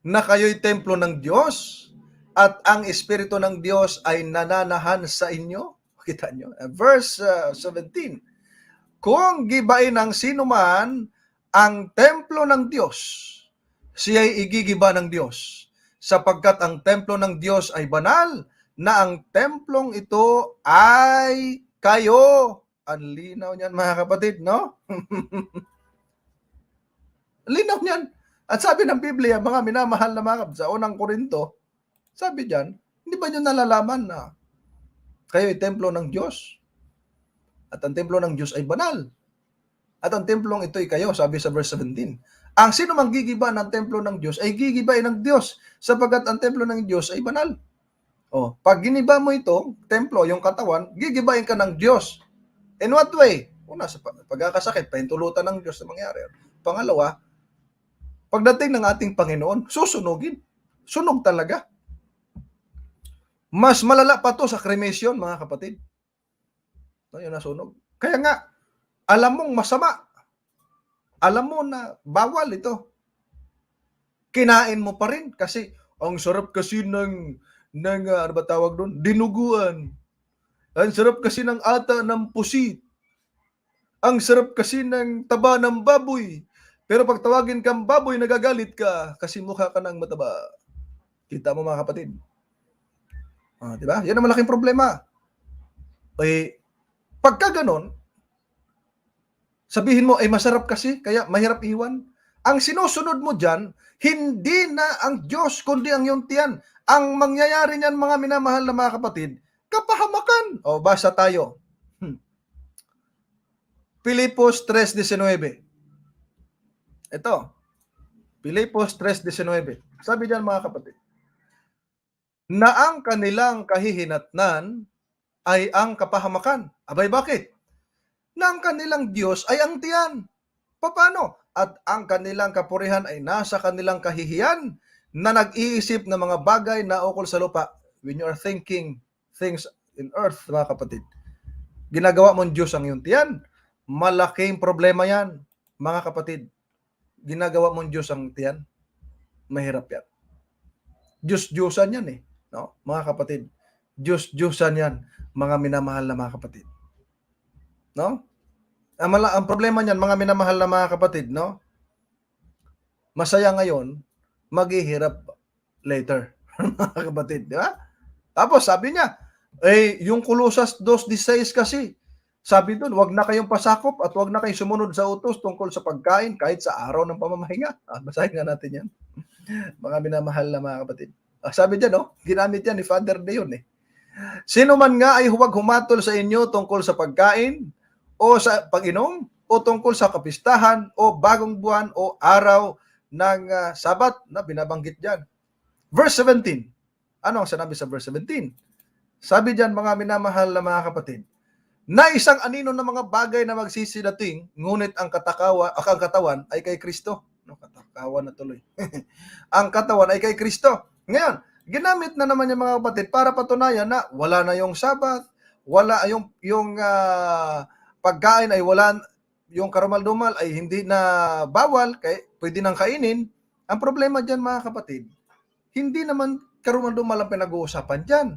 na kayo'y templo ng Diyos at ang Espiritu ng Diyos ay nananahan sa inyo? Kita nyo? Verse 17. Kung gibain ng sinuman ang templo ng Diyos, siya'y igigiba ng Diyos, sapagkat ang templo ng Diyos ay banal, na ang templong ito ay kayo. Ang linaw niyan, mga kapatid, no? Linaw niyan. At sabi ng Biblia, mga minamahal na mga kapatid, sa unang Korinto, sabi diyan, hindi ba niyo nalalaman na kayo ay templo ng Diyos? At ang templo ng Diyos ay banal. At ang templong ito ay kayo, sabi sa verse 17. Ang sino mang gigiba ng templo ng Diyos ay gigibain ng Diyos, sapagkat ang templo ng Diyos ay banal. Pag giniba mo ito, templo, yung katawan, gigibain ka ng Diyos. In what way? Una, sa pagkakasakit, pahintulutan ng Diyos na mangyari. Pangalawa, pagdating ng ating Panginoon, susunugin. Sunog talaga. Mas malala pa to sa cremation, mga kapatid. Yung nasunog. Kaya nga, alam mong masama. Alam mo na bawal ito. Kinain mo pa rin kasi ang sarap kasi ng ano ba tawag doon? Dinuguan. Ang sarap kasi ng ata ng pusit. Ang sarap kasi ng taba ng baboy. Pero pag tawagin kang baboy, nagagalit ka kasi mukha ka ng mataba. Kita mo, mga kapatid. Diba? Yan ang malaking problema. Pagka ganon, sabihin mo, masarap kasi, kaya mahirap iwan. Ang sinusunod mo dyan, hindi na ang Diyos, kundi ang iyong tiyan. Ang mangyayari niyan, mga minamahal na mga kapatid, kapahamakan. Basa tayo. Filipos 3:19. Ito. Filipos 3:19. Sabi diyan, mga kapatid, na ang kanilang kahihinatnan ay ang kapahamakan. Abay, bakit? Na ang kanilang Diyos ay ang tiyan. Paano? At ang kanilang kapurihan ay nasa kanilang kahihiyan na nag-iisip ng mga bagay na ukol sa lupa. When you are thinking things in earth, mga kapatid, ginagawa mong Diyos ang iyong tiyan. Malaking problema yan, mga kapatid. Ginagawa mong Diyos ang tiyan. Mahirap yan. Diyos-Diyosan yan eh. No? Mga kapatid, Diyos-Diyosan yan, mga minamahal na mga kapatid. No? Ang problema niyan, mga minamahal na mga kapatid, no? Masaya ngayon, maghihirap later. mga kapatid, di ba? Tapos sabi niya, yung Colossus 2:16 kasi, sabi doon, wag na kayong pasakop at wag na kayong sumunod sa utos tungkol sa pagkain kahit sa araw ng pamamahinga. Basahin nga natin yan. Mga minamahal na mga kapatid. Sabi diyan, ginamit yan ni Father De yun eh. Sino man nga ay huwag humatol sa inyo tungkol sa pagkain o sa pag-inom o tungkol sa kapistahan o bagong buwan o araw ng Sabat na binabanggit diyan. Verse 17. Ano ang sinabi sa verse 17? Sabi diyan, mga minamahal na mga kapatid, na isang anino ng mga bagay na magsisidating, ngunit ang katawan ay kay Kristo. Katakawan na tuloy. Ang katawan ay kay Kristo. Ngayon, ginamit na naman yung mga kapatid para patunayan na wala na yung Sabat, wala yung pagkain ay wala, yung karumal-dumal ay hindi na bawal, kaya pwede nang kainin. Ang problema diyan mga kapatid, hindi naman karumal-dumal ang pinag-uusapan diyan.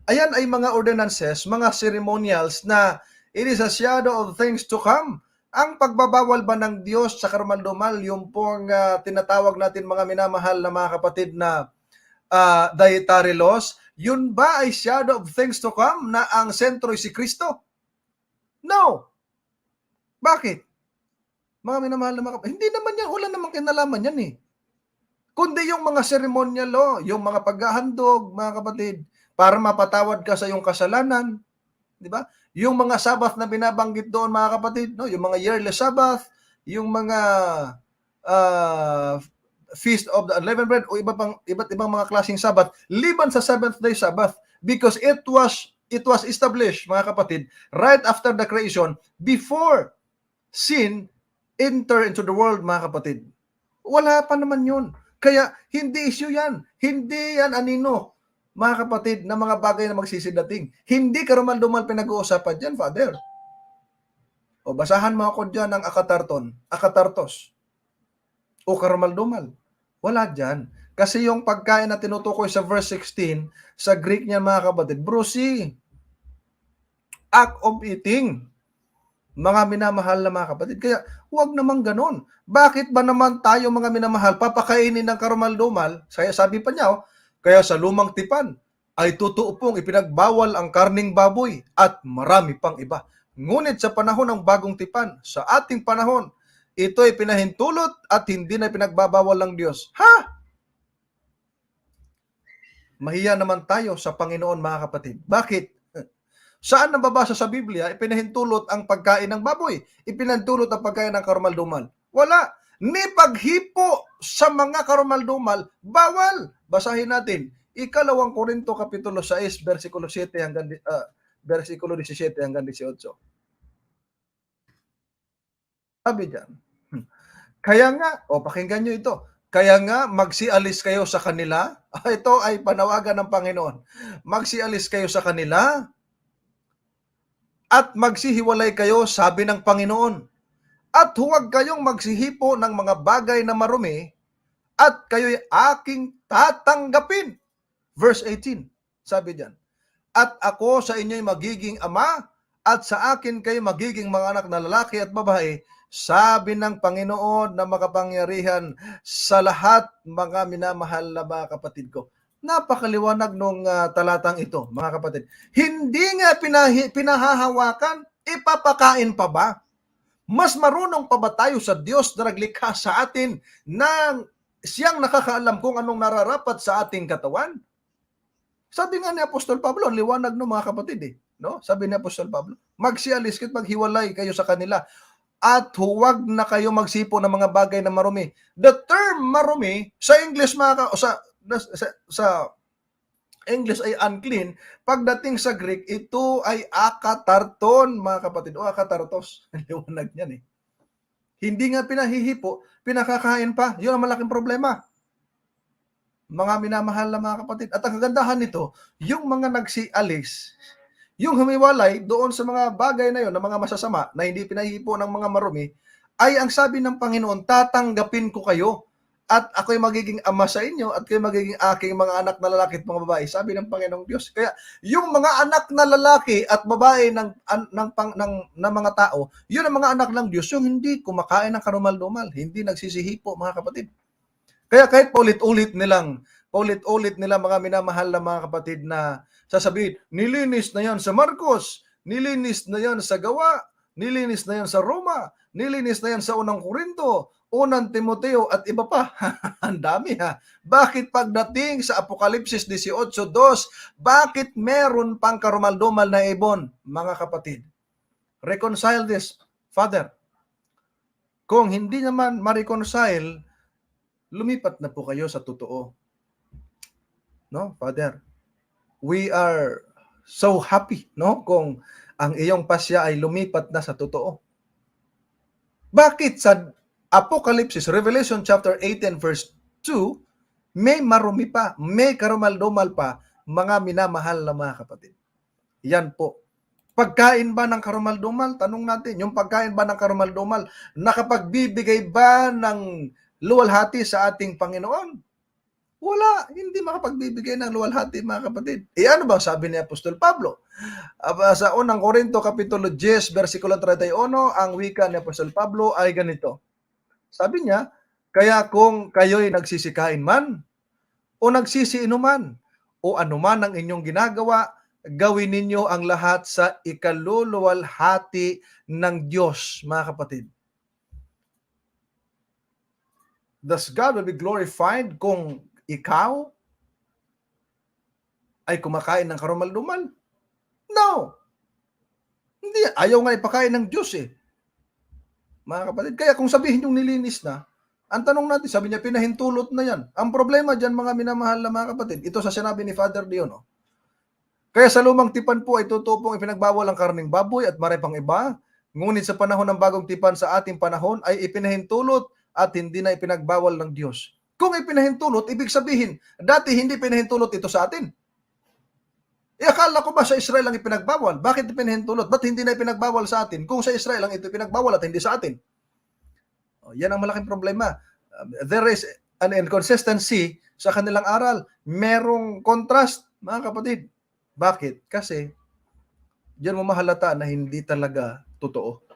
Ayan ay mga ordinances, mga ceremonials na it is a shadow of things to come. Ang pagbabawal ba ng Diyos sa karumal-dumal, yung pong tinatawag natin mga minamahal na mga kapatid na dietary laws, yun ba ay shadow of things to come na ang sentro ay si Kristo? No. Bakit? Mga minamahal na mga kapatid, hindi naman yan, wala namang kinalaman yan eh. Kundi yung mga ceremonial law, yung mga paghahandog, mga kapatid, para mapatawad ka sa iyong kasalanan, di ba? Yung mga Sabbath na binabanggit doon, mga kapatid, no? Yung mga yearly Sabbath, yung mga Feast of the Unleavened Bread o iba't ibang mga klaseng Sabbath, liban sa Seventh Day Sabbath, because it was established, mga kapatid, right after the creation, before sin enter into the world, mga kapatid. Wala pa naman yun. Kaya hindi issue yan. Hindi yan anino, mga kapatid, na mga bagay na magsisidating. Hindi karumal-dumal pinag-uusapan dyan, Father. O basahan mo ako dyan ng akatartos. O karumal-dumal. Wala dyan. Kasi yung pagkain na tinutukoy sa verse 16, sa Greek niya, mga kapatid, brusi, act of eating. Mga minamahal na mga kapatid. Kaya huwag naman ganon. Bakit ba naman tayo mga minamahal papakainin ng karumal-dumal? Sabi pa niya, kaya sa lumang tipan ay totoo pong ipinagbawal ang karning baboy at marami pang iba. Ngunit sa panahon ng bagong tipan, sa ating panahon, ito ay pinahintulot at hindi na pinagbabawal ng Diyos. Mahiya naman tayo sa Panginoon, mga kapatid. Bakit? Saan nababasa sa Biblia, ipinahintulot ang pagkain ng baboy? Ipinahintulot ang pagkain ng karumal-dumal? Wala. Ni paghipo sa mga karumal-dumal, bawal. Basahin natin. Ikalawang Korinto Kapitulo 6, versikulo 7 hanggang versikulo 17 hanggang 18. Sabi diyan, kaya nga, pakinggan nyo ito, kaya nga magsialis kayo sa kanila. Ito ay panawagan ng Panginoon. Magsialis kayo sa kanila at magsihiwalay kayo, sabi ng Panginoon. At huwag kayong magsihipo ng mga bagay na marumi at kayo'y aking tatanggapin. Verse 18, sabi diyan, at ako sa inyo'y magiging ama at sa akin kayo magiging mga anak na lalaki at babae, sabi ng Panginoon na makapangyarihan sa lahat, mga minamahal na mga kapatid ko. Napakaliwanag nung talatang ito, mga kapatid. Hindi nga pinahahawakan, ipapakain pa ba? Mas marunong pa ba tayo sa Diyos na naglikha sa atin na siyang nakakaalam kung anong nararapat sa ating katawan? Sabi nga ni Apostol Pablo, liwanag no mga kapatid no? Sabi ni Apostol Pablo, magsialis kayo, maghiwalay kayo sa kanila at huwag na kayo magsipo ng mga bagay na marumi. The term marumi sa English sa English ay unclean. Pagdating sa Greek, ito ay akatarton, mga kapatid, o akatartos. Liwanag niyan Hindi nga pinahihipo, pinakakain pa. Yun ang malaking problema, mga minamahal na mga kapatid. At ang kagandahan nito, yung mga nagsialis, yung humiwalay doon sa mga bagay na yun, na mga masasama, na hindi pinahihipo ng mga marumi, ay ang sabi ng Panginoon, tatanggapin ko kayo at ako'y magiging ama sa inyo at kayo magiging aking mga anak na lalaki at mga babae, sabi ng Panginoong Diyos. Kaya yung mga anak na lalaki at babae ng mga tao, yun ang mga anak ng Diyos, yung hindi kumakain ng karumal-dumal, hindi nagsisihipo, mga kapatid. Kaya kahit paulit-ulit nilang paulit-ulit nila mga minamahal na mga kapatid na sasabihin, nilinis na yan sa Marcos, nilinis na yan sa Gawa, nilinis na yan sa Roma, nilinis na yan sa Unang Korinto, Unang Timoteo at iba pa. Ang dami ha. Bakit pagdating sa Apokalipsis 18:2, bakit meron pang karumaldumal na ibon, mga kapatid? Reconcile this, Father. Kung hindi naman ma-reconcile, lumipat na po kayo sa totoo. No, Father? We are so happy, no? Kung ang iyong pasya ay lumipat na sa totoo. Bakit sa Apocalypse, Revelation chapter 18 verse 2, may marumi pa, may karumaldumal pa, mga minamahal na mga kapatid? Yan po. Pagkain ba ng karumaldumal? Tanong natin, yung pagkain ba ng karumaldumal, nakapagbibigay ba ng luwalhati sa ating Panginoon? Wala, hindi makapagbibigay ng luwalhati, mga kapatid. Ano ba sabi ni Apostol Pablo? Sa unang Korinto kapitulo 10 versikulo 31, ang wika ni Apostol Pablo ay ganito. Sabi niya, kaya kung kayo'y nagsisikain man, o nagsisiinuman, o anuman ang inyong ginagawa, gawin ninyo ang lahat sa ikaluluwalhati ng Diyos, mga kapatid. Does God will be glorified kung ikaw ay kumakain ng karumaldumal? No! Hindi, ayaw nga ipakain ng Diyos eh. Mga kapatid, kaya kung sabihin yung nilinis na, ang tanong natin, sabi niya, pinahintulot na yan. Ang problema dyan, mga minamahal na mga kapatid, ito sa sinabi ni Father Dion, no? Kaya sa lumang tipan po ay totoo pong ipinagbawal ang karning baboy at marami pang iba. Ngunit sa panahon ng bagong tipan sa ating panahon ay ipinahintulot at hindi na ipinagbawal ng Diyos. Kung ipinahintulot, ibig sabihin, dati hindi pinahintulot ito sa atin. Akala ko ba sa Israel ang ipinagbawal? Bakit ipinahintulot? Ba't hindi na ipinagbawal sa atin? Kung sa Israel ang ito ipinagbawal at hindi sa atin. Yan ang malaking problema. There is an inconsistency sa kanilang aral. Merong contrast, mga kapatid. Bakit? Kasi diyan mo mahalata na hindi talaga totoo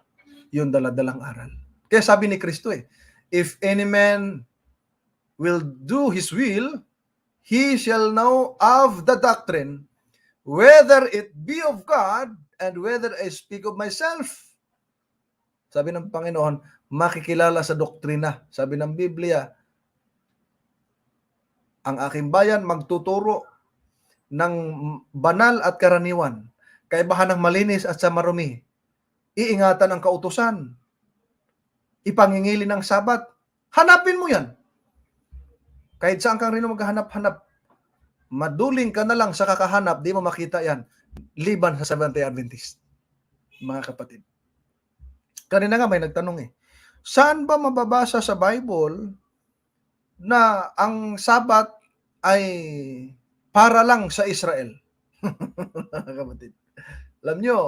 yung daladalang aral. Kaya sabi ni Kristo if any man will do his will, he shall know of the doctrine, whether it be of God and whether I speak of myself. Sabi ng Panginoon, makikilala sa doktrina. Sabi ng Biblia, ang aking bayan magtuturo ng banal at karaniwan, kaibahan ng malinis at sa marumi, iingatan ang kautusan, ipangingili ng sabat. Hanapin mo yan. Kahit saan kang rin maghahanap-hanap, maduling ka na lang sa kakahanap, di mo makita yan, liban sa Seventh-day Adventist. Mga kapatid. Kanina nga may nagtanong saan ba mababasa sa Bible na ang sabat ay para lang sa Israel? Kapatid. Alam nyo,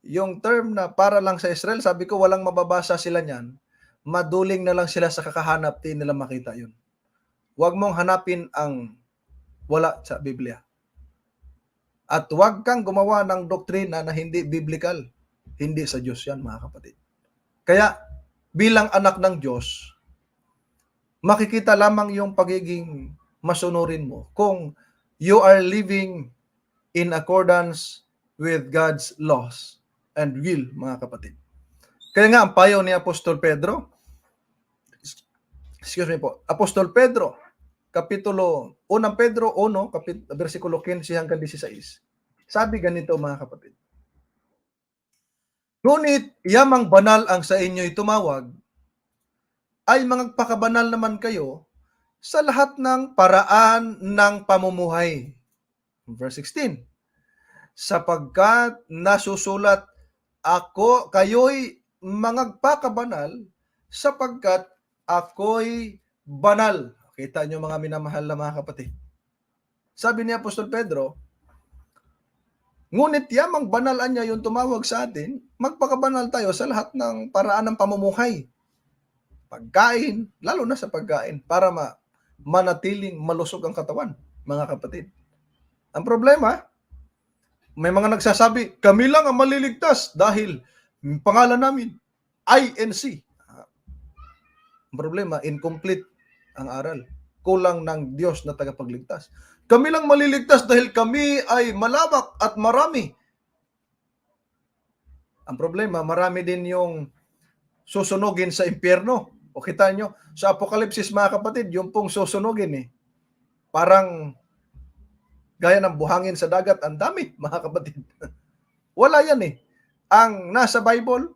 yung term na para lang sa Israel, sabi ko walang mababasa sila niyan. Maduling na lang sila sa kakahanap, di nila makita yun. Huwag mong hanapin ang wala sa Biblia. At huwag kang gumawa ng doktrina na hindi biblical. Hindi sa Diyos yan, mga kapatid. Kaya, bilang anak ng Diyos, makikita lamang yung pagiging masunurin mo kung you are living in accordance with God's laws and will, mga kapatid. Kaya nga, ang payo ni Apostol Pedro, Apostol Pedro, kapitulo 1 Pedro 1, versikulo 15 hanggang 16. Sabi ganito, mga kapatid. Ngunit yamang banal ang sa inyo'y tumawag, ay magpakabanal naman kayo sa lahat ng paraan ng pamumuhay. Verse 16. Sapagkat nasusulat, kayo'y magpakabanal sapagkat ako'y banal. Kita nyo mga minamahal na mga kapatid. Sabi ni Apostol Pedro, ngunit yamang banalan niya yung tumawag sa atin, magpakabanal tayo sa lahat ng paraan ng pamumuhay. Pagkain, lalo na sa pagkain, para manatiling malusog ang katawan, mga kapatid. Ang problema, may mga nagsasabi, kami lang ang maliligtas dahil pangalan namin, INC. Ang problema, incomplete ang aral. kulang ng Diyos na tagapagligtas. Kami lang maliligtas dahil kami ay malawak at marami. Ang problema, marami din yung susunugin sa impyerno. O kita nyo, sa Apokalipsis mga kapatid, yung pong susunugin parang gaya ng buhangin sa dagat, ang dami mga kapatid. Wala yan Ang nasa Bible,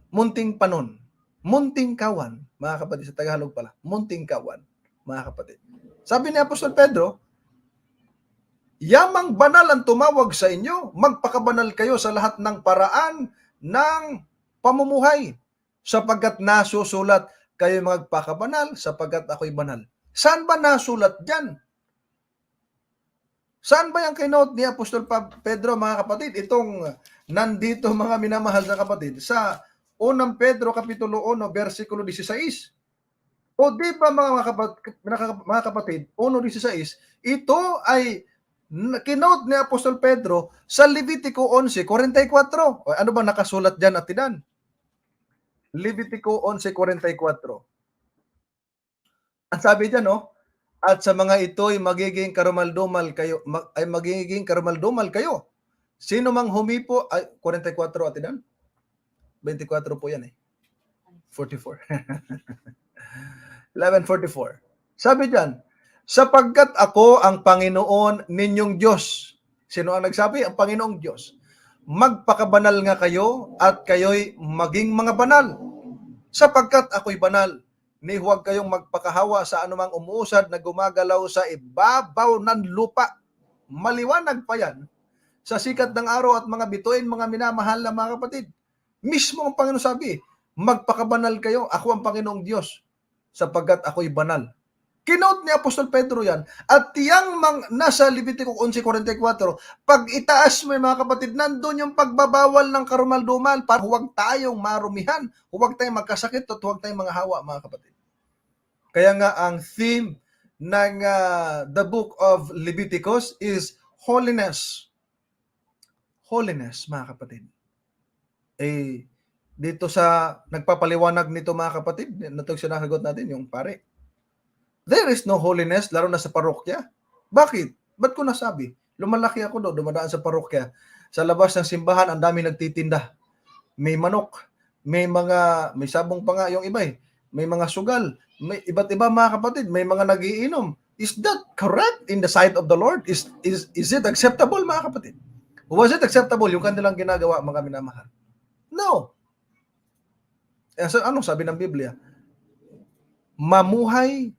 munting panon, munting kawan, mga kapatid, sa Tagalog pala, munting kawan, mga kapatid. Sabi ni Apostol Pedro, yamang banal ang tumawag sa inyo, magpakabanal kayo sa lahat ng paraan ng pamumuhay, sapagkat nasusulat kayo magpakabanal, sapagkat ako'y banal. Saan ba nasulat dyan? Saan ba yung kinote ni Apostol Pedro, mga kapatid? Itong nandito, mga minamahal na kapatid, sa 1 Pedro Kapitulo 1, versikulo 16. O di ba mga kapatid, 1:16, ito ay kinote ni Apostol Pedro sa Levitico 11:44. O ano ba nakasulat dyan, Atidan? Levitico 11:44. Ang sabi dyan, at sa mga ito ay magiging karumaldumal kayo. Sino mang humipo, ay 44, Atidan? 24 po yan 44. 11:44. Sabi diyan, sapagkat ako ang Panginoon ninyong Diyos. Sino ang nagsabi? Ang Panginoong Diyos. Magpakabanal nga kayo at kayo'y maging mga banal. Sapagkat ako'y banal. Ni huwag kayong magpakahawa sa anumang umuusad na gumagalaw sa ibabaw ng lupa. Maliwanag pa yan sa sikat ng araw at mga bituin, mga minamahal na mga kapatid. Mismo ang Panginoon sabi, magpakabanal kayo, ako ang Panginoong Diyos, sapagkat ako'y banal. Kinote ni Apostol Pedro yan, at tiyang nasa Levitico 11:44, pag itaas mo mga kapatid, nandun yung pagbabawal ng karumal-dumal, para huwag tayong marumihan, huwag tayong magkasakit, at huwag tayong mga hawa, mga kapatid. Kaya nga ang theme ng the book of Leviticus is holiness. Holiness, mga kapatid. Dito sa nagpapaliwanag nito, mga kapatid, natong sinasagot natin yung pare. There is no holiness, lalo na sa parokya. Bakit? Ba't ko nasabi? Lumalaki ako dumadaan sa parokya. Sa labas ng simbahan, ang dami nagtitinda. May manok, may sabong pa nga yung iba May mga sugal, may iba't iba, mga kapatid, may mga nagiinom. Is that correct in the sight of the Lord? Is it acceptable, mga kapatid? Was it acceptable yung kanilang ginagawa, mga minamahal? No. So, anong sabi ng Biblia? Mamuhay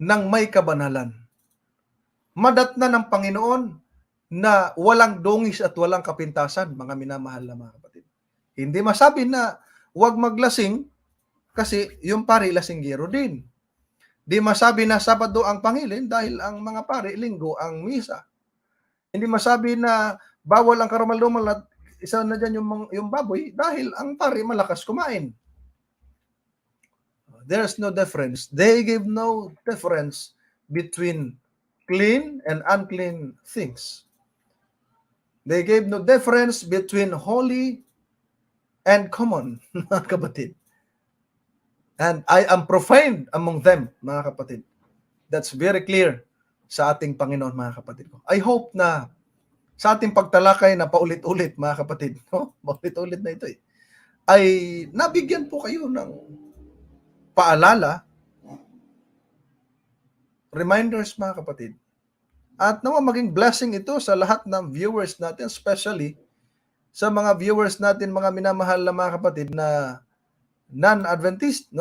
ng may kabanalan. Madatna ng Panginoon na walang dungis at walang kapintasan, mga minamahal na mga kapatid. Hindi masabi na huwag maglasing kasi yung pari lasinggero din. Hindi masabi na Sabado ang pangilin dahil ang mga pari Linggo ang misa. Hindi masabi na bawal ang karumal-dumal at isa na dyan yung baboy dahil ang pari malakas kumain. There's no difference. They give no difference between clean and unclean things. They gave no difference between holy and common, mga kapatid. And I am profane among them, mga kapatid. That's very clear sa ating Panginoon, mga kapatid ko. I hope na sa ating pagtalakay na paulit-ulit, mga kapatid, paulit-ulit na ito ay nabigyan po kayo ng paalala, reminders, mga kapatid. At nawa maging blessing ito sa lahat ng viewers natin, especially sa mga viewers natin, mga minamahal na mga kapatid na non-Adventist,